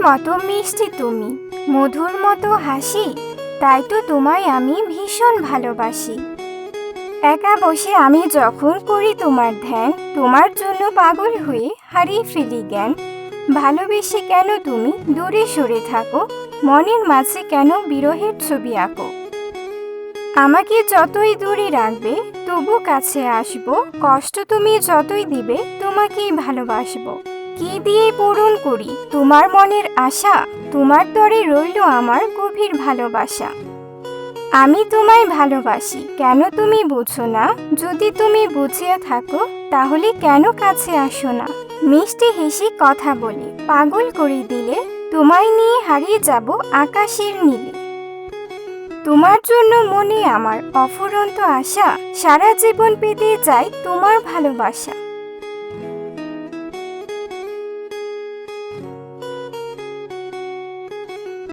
মতো মিষ্টি তুমি, মধুর মতো হাসি, তাই তো তোমায় আমি ভীষণ ভালোবাসি। একা বসে আমি যখন করি তোমার ধ্যান, তোমার জন্য পাগল হয়ে হারিয়ে ফেলি জ্ঞান। ভালোবেসে কেন তুমি দূরে সরে থাকো, মনের মাঝে কেন বিরহের ছবি আঁকো। আমাকে যতই দূরে রাখবে তবু কাছে আসবো, কষ্ট তুমি যতই দিবে তোমাকেই ভালোবাসবো। কি দিয়ে পূরণ করি তোমার মনের আশা, তোমার তরে রইল আমার গভীর ভালোবাসা। আমি তোমায় ভালোবাসি কেন তুমি বুঝো না, যদি তুমি বুঝিয়া থাকো তাহলে কেন কাছে আসো না। মিষ্টি হেসে কথা বলে পাগল করে দিলে, তোমায় নিয়ে হারিয়ে যাব আকাশের নীলে। তোমার জন্য মনে আমার অফুরন্ত আশা, সারা জীবন পেতে চাই তোমার ভালোবাসা।